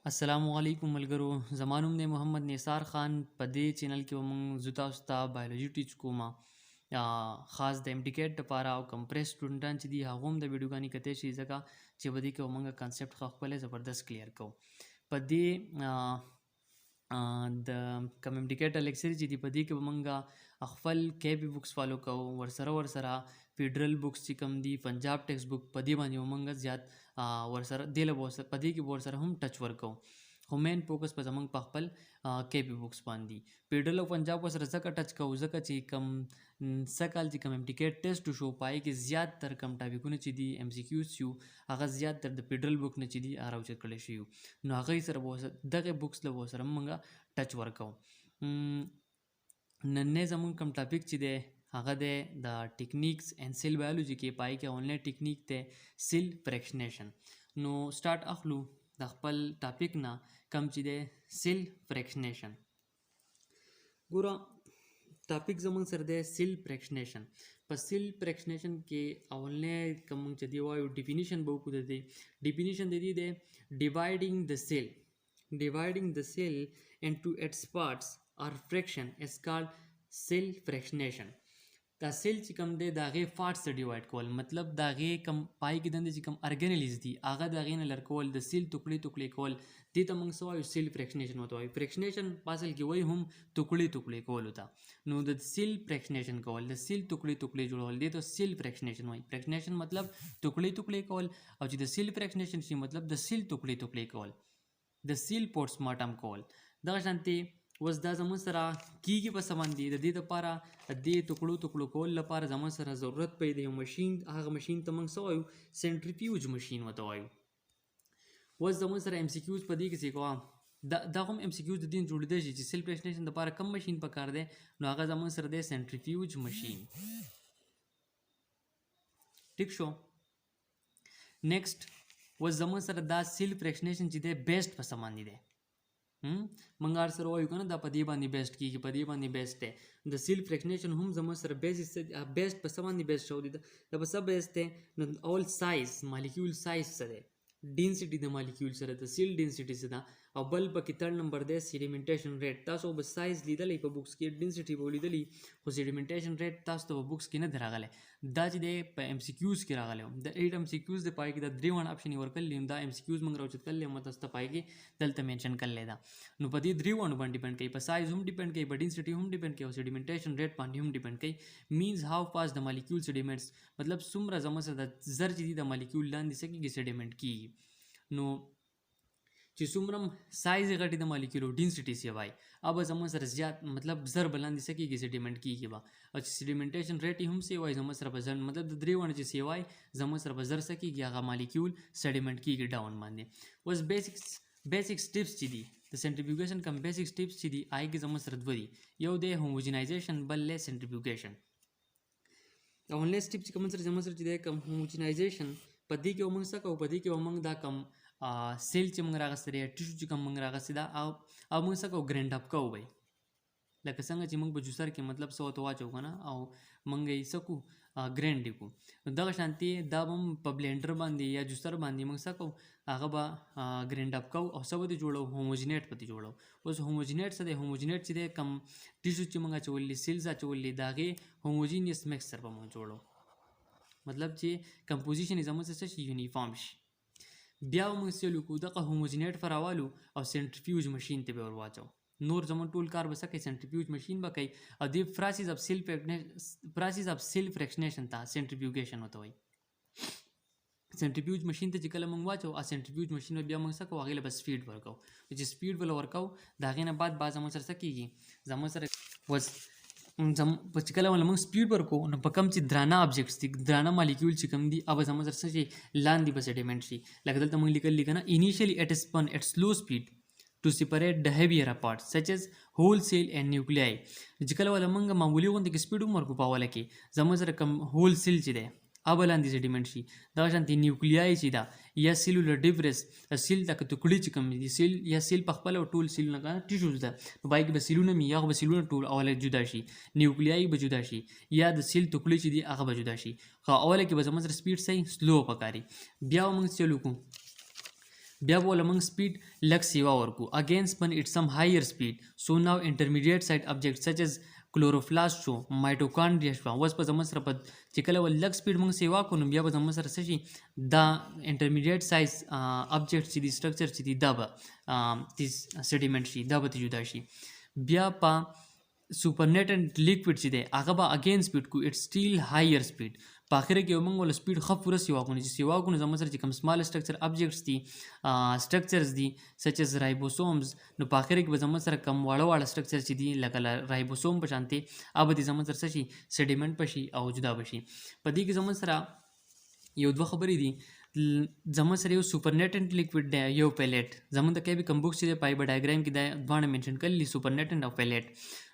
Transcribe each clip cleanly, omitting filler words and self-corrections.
अस्सलामुअलैकुम मलगरो ज़मानुम ने मोहम्मद निसार खान په دې چینل کې ومنګ زوتا استا بایولوژي ټیچ کوما خاص د امټیکیټ لپاره او کمپریس سټوډنټان چې دي هغه هم د ویډیوګانې کته شي ځکه چې بدی کې ومنګ کانسپټ خپل زبردست کلیر کو په دې د کم امټیکیټ لیکچر چې دی په دې کې ومنګ خپل کې بي بوکس فالو کو ورسره فیډرل بوکس چې کم دی پنجاب ټیکس بوک په دې باندې ومنګ زیات ورسره د له په دې کې ورسره هم ټچ ورکو خو مین فوکس په زمنګ په خپل کې بي بوکس باندې فیډرل او پنجاب سره ځکه ټچ کو ځکه چې کم سکال چې کم امټیکیټ ټیسټ شو پای کې زیات تر کم ټاپکونه چې دی ام سی کیوز شو هغه زیات تر د فیډرل بوک نه چې دی راوچت کړل شي نو هغه سره دغه بوکس له سره موږ ټچ ورکو نن زمون کم ټاپک چې دی هغه د ټیکنیکس ان سیل بایولوژي کې پای کې اونلی ټیکنیک ته سیل فریکشنیشن نو سٹارټ اخلو د خپل ټاپک نه کم چې دی سیل فریکشنیشن ګوره ټاپک زمون سره دی سیل فریکشنیشن په سیل فریکشنیشن کې اولنی کوم چې دی وایو ډیفینیشن به وکړو د دې ډیفینیشن د دې دی dividing the cell into its parts or fraction is called cell fractionation دا سیل چې کوم دی دا غي فارټ سره ډیوایډ کول مطلب دا غي کم پای کې دند چې کوم ارګانیلز دي هغه دا غي نه لر کول د سیل ټوکړي کول دې ته موږ سوایو سیل فریکشنیشن وته وایي فریکشنیشن پاسل کې وایي هم ټوکړي کول وته نو د سیل فریکشنیشن کول د سیل ټوکړي جوړول دي ته سیل فریکشنیشن وایي فریکشنیشن مطلب ټوکړي کول او چې د سیل فریکشنیشن شي مطلب د سیل ټوکړي کول د سیل پورټس مارټم کول دا شانتي وس دا زمون سره کیږي په سامان دي د دې لپاره د ټوکړو کول لپاره زمون سره ضرورت پیدا یو ماشين هغه ماشين ته موږ سوایو سنټریفیوج ماشين وته وایو وس زمون سره ام سی کیوز په دې کې څه کوه دا هم ام سی کیوز د دین جوړیدل شي چې سیل فریکشنیشن لپاره کم ماشين پکار دی نو هغه زمون سره د سنټریفیوج ماشين ټیک شو نیکسٹ وس زمون سره دا سیل فریکشنیشن چې د بیسټ په سامان دي منګار سره وایو کنه دا په دې باندې بیسټ کیږي په دې باندې بیسټ دی د سیل فریکشنیشن هم زموږ سره بیسټ په سم باندې بیسټ شو دي دا په سب بیسټ دی نو اول سایز مالیکول سایز سره ډینسټي د مالیکول سره د سیل ډینسټي سره او بل په کې تر نمبر دی سیډیمنټیشن ریټ تاسو به سایز لیدلې په بوکس کې ډینسټي به لیدلې خو سیډیمنټیشن ریټ تاسو ته په بوکس کې نه دراغله دا چې دی په ام سی کیوز کې راغله د 8 ام سی کیوز د پای کې د 3 ون اپشن ورکړل دا ام سی کیوز موږ راوچت کړل مته ست پای کې دلته منشن کړل دا نو په دې 3 ون باندې ډیپند کوي په سایز هم ډیپند کوي په ډینسټي هم ډیپند کوي او سیډیمنټیشن ریټ باندې هم ډیپند کوي مینز هاو فاست د مالیکول سیډیمنټس مطلب څومره زموږ سره د زر چې د مالیکول لاندې سکیږي سیډیمنټ کیږي نو چې څومره سایز غټي د مالیکولو ډینسټي سی وای اب زموږ سره زیات مطلب زر بلاندې سکیږي سیډیمنټ کیږي با او چې سیډیمنټیشن ریټ هم سی وای زموږ سره بزن مطلب د درې ونه چې سی وای زموږ سره بزر سکیږي هغه مالیکول سیډیمنټ کیږي ډاون باندې وس بیسیک سټیپس چې دي د سنټریفیوګیشن کم بیسیک سټیپس چې دي آی کې زموږ سره دوی یو د هوموجنایزیشن بل له سنټریفیوګیشن او ولې سټیپ چې کوم سره زموږ سره چې د کم هوموجنایزیشن په دې کې موږ څه کوو په دې کې موږ دا کم سیل چې موږ راغستې ټیشو چې کوم موږ راغستې دا او موږ څه کوو ګرینډ اپ کوو وای لکه څنګه چې موږ په جوسر کې مطلب څه وته واچو کنه او موږ یې سکو ګرینډ کو دا شانتي دا هم په بلندر باندې یا جوسر باندې موږ څه کوو هغه به ګرینډ اپ کوو او څه به جوړو هوموجنیټ پتی جوړو اوس هوموجنیټ څه دی هوموجنیټ چې دی کم ټیشو چې موږ چولې سیلز چولې داغه هوموجینیس مکسچر به موږ جوړو مطلب چې کمپوزیشن زموږ څه شي یونیفارم شي بیا موږ سیلو کو دغه هوموجنیټ فراوالو او سنټریفیوج ماشين ته به ورواچو نور زمون ټول کار به سکه سنټریفیوج ماشين به کوي او د پروسیس اف سیل فریکشنیشن ته سنټریفیوګیشن وته وي سنټریفیوج ماشين ته چې کله موږ واچو ا سنټریفیوج ماشين بیا موږ سکه واغله بس سپیډ ورکو چې سپیډ ول ورکو دا غینه بعد زمون سره سکیږي زمون سره وس په چې کله موږ سپیډ ورکو نو په کم چې درانه ابجیکټس دي درانه مالیکول چې کم دي اب زموږ سره څه لاندې به سیډیمنټ شي لکه دلته موږ لیکل لیکنه انیشلی اٹ spun at slow speed to separate the heavier parts such as whole cell and nuclei چې کله ولا موږ معمولی غونډه کې سپیډ ورکو په والا کې زموږ سره کم هول سیل چې ده اب لاندې سیډیمنټ شي دا شانتي نیوکلیای چې دا یا سیلولر ډیبرس سیل تک ټوکړي چې کم دي سیل یا سیل په خپل ټول سیل نه ټیشوز ده نو بای کې به سیلونه می یا به سیلونه ټول اوله جدا شي نیوکلیای به جدا شي یا د سیل ټوکړي چې دي هغه به جدا شي خو اوله کې به زموږ سره سپیډ صحیح سلو پکاري بیا موږ چلو کو بیا بوله موږ سپیډ لږ سیوا ورکو اگین سپن اټ سم هایر سپیډ سو ناو انټرمیډیټ سایت ابجیکټ سچ از کلوروفلاست شو مایټوکانډریا شو اوس په زموږ سره په چې کله ول لږ سپیډ موږ سیوا کو نو بیا به زموږ سره څه شي دا انټرمیډیټ سایز ابجیکټ چې دی سټرکچر چې دی دا به تیز سیډیمنټ شي دا به جدا شي بیا په سپرنیټنټ لیکوډ چې دی هغه به اگین سپیډ کو اټ سټیل هایر سپیډ په اخر کې موږ ول سپیډ خو پوره سیوا کو چې سیوا کو زموږ سره چې کوم سمال سټرکچر ابجیکټس دي سټرکچرز دي سچ از رایبوسومز نو په اخر کې به زموږ سره کوم واړه سټرکچر چې دي لکه رایبوسوم په شانتي اوب دي زموږ سره شي سیډیمنټ پشي او جدا بشي په دې کې زموږ سره یو دوه خبرې دي زموږ سره یو سپرنیټنټ لیکوډ دی یو پیلیټ زموږ د کې به کم بوکس چې دی پای په ډایګرام کې دا دوه منشن کړل سپرنیټنټ او پیلیټ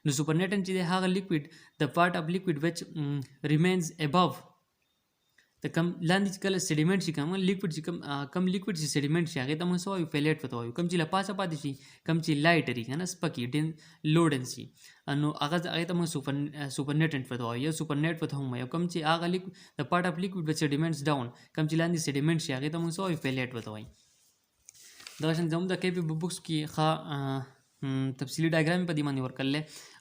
نو سپرنیټنټ چې دی هغه لیکوډ د پارت اف لیکوډ وچ ریمینز اباو د کم لاندې چې کله سیډیمنټ شي کم لیکوډ چې کم لیکوډ چې سیډیمنٹ شي هغه ته موږ سو پیلیټ وته وایو کم چې لپاسه پاتې شي کم چې لایټري کنه سپکی ډین لو ډنسي نو هغه ته موږ سپرنیټنټ وته وایو یا سپرنیټ وته هم یو کم چې هغه لیک د پارت اف لیکوډ وچ سیډیمنټس ډاون کم چې لاندې سیډیمنٹ شي هغه ته موږ سو پیلیټ وته وایو دا شان زموږ د کې په بوکس کې ښه تفصیلی ډایګرام په دې باندې ورکړل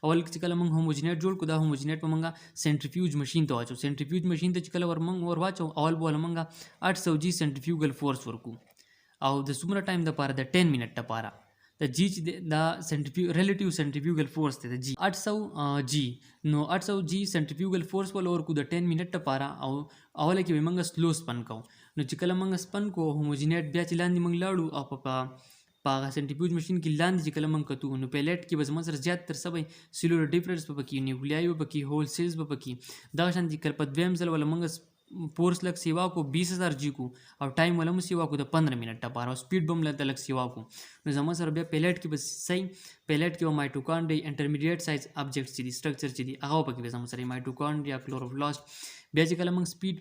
اول چې کله موږ هوموجینیټ جوړ کړو دا هوموجینیټ په موږ سنټریفیوج ماشين ته واچو سنټریفیوج ماشين ته چې کله ور واچو اول بوله موږ 800 جی سنټریفیوګل فورس ورکو او د څومره ټایم لپاره د 10 منټ لپاره د جی چې دا ریلیټیو سنټریفیوګل فورس ته د جی 800 جی نو 800 جی سنټریفیوګل فورس ول ورکو د 10 منټ لپاره او اول کې موږ سلو سپن کو نو چې کله موږ سپن کو هوموجینیټ بیا چې لاندې موږ لاړو او په سنټریفیوج ماشين کې لاندې چې کله موږ کتو نو پیلیټ کې به زموږ سره زیات تر سبې سیلولر ډیفرنس په پکې نیوکلیای په پکې هول سیلز په پکې دا شان چې کله په دویم ځل ول موږ فورس لک سیوا کو 20000 جی کو او ټایم ول موږ سیوا کو د 15 منټ لپاره او سپیډ بم لک سیوا کو نو زموږ سره بیا پیلیټ کې بس صحیح پیلیټ کې مایټوکانډریا انټرمیډیټ سایز ابجیکټس چې دي سټرکچر چې دي هغه پکې به زموږ سره مایټوکانډریا کلوروفلاست بیا چې کله موږ سپیډ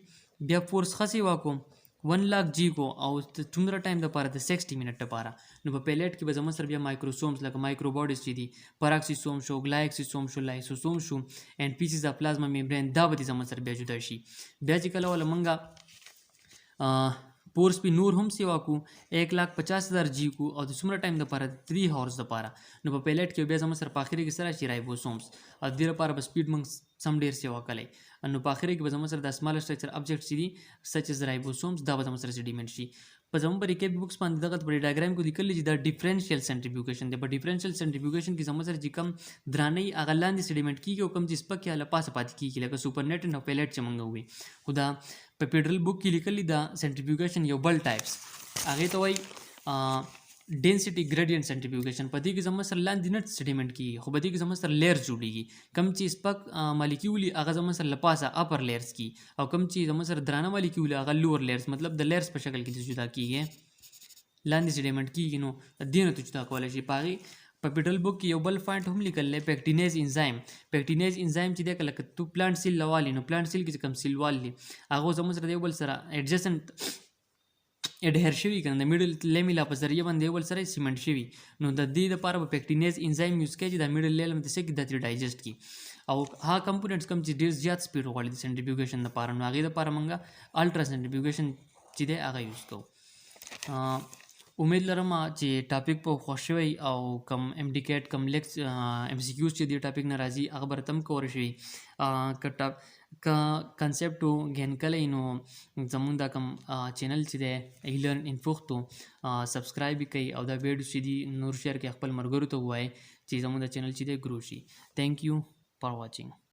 بیا فورس خسي واکو 1 लाख जी को او څومره ټایم لپاره د 60 منټ لپاره نو په پیلیټ کې به زموږ سره بیا مایکروسومز لکه مایکرو باډیز چې دي پراکسیسوم شو ګلایکسیسوم شو لایسوسوم شو اینڈ پیسز اف پلازما میمبرین دا به زموږ سره بیا جدا شي بیا چې کله ول منګه پورس په نور هم سیوا کو 1,50,000 جی کو او د څومره ټایم لپاره 3 هاورز لپاره نو په پیلیټ کې بیا زموږ سره په اخر کې سره شي رایبوسومز او د لپاره په سپیډ موږ سم ډیر سیوا کړي نو په اخر کې به زموږ سره د سمال سټرکچر ابجیکټ چې دي سچ از رایبوسومز دا به زموږ سره سیډیمنټ شي په زموږ په ریکیپ بوکس باندې دغه په ډایګرام کې لیکل چې دا ډیفرنشیل سنټریفیوګیشن دی په ډیفرنشیل سنټریفیوګیشن کې زموږ سره چې کم درانه اغه لاندې سیډیمنټ کیږي او کم چې سپکه له پاسه پاتې کیږي لکه سپرنیټ او پیلیټ چې مونږ وي خدا په پیډرل بوک کې لیکل دا سنټریفیوګیشن یو بل ټایپس هغه ته وایي ډینسټي ګریډینټ سنټریفیوګیشن په دې کې زموږ سره لاندې نت سیډیمنټ کیږي خو په دې کې زموږ سره لیئرز جوړیږي کم چې سپک مالیکیولي هغه زموږ سره لپاسه اپر لیئرز کی او کم چې زموږ سره درانه مالیکیولي هغه لوور لیئرز مطلب د لیئرز په شکل کې جدا کیږي لاندې سیډیمنټ کیږي نو دینه ته جدا کولای شي پاغي په پیډل بوک کې یو بل پوینټ هم لیکل دی پیکټینیز انزایم چې د کله تو پلانټ سیل لوالي نو پلانټ سیل کې کم سیل والي هغه زموږ سره یو بل سره ایڈجسنت اډهر شوی کنه د میډل لیمیلا په ذریعہ باندې یو بل سره سیمنټ شوی نو د دې لپاره په پیکټینیز انزایم یوز کوي چې د میډل لیمل ته سګ د ډایجست کی او ها کمپوننټس کم چې ډیر زیات سپیډ غواړي د سنټریفیوګیشن لپاره نو هغه لپاره موږ الټرا سنټریفیوګیشن چې دی هغه یوز کوو امید لرم چې ټاپک په خوښوي او کم امډیکیټ کم لیکس ام سی کیوز چې دی ټاپک ناراضي هغه برتم کور شي کا کنسپټ غین کله نو زمون دا کم چینل چې دی ایلرن انفوختو سبسکرایب کړئ او دا ویډیو چې دی نور شیر کې خپل مرګرو ته وایي چې زمون دا چینل چې دی ګرو شي ثانک یو فار واچینګ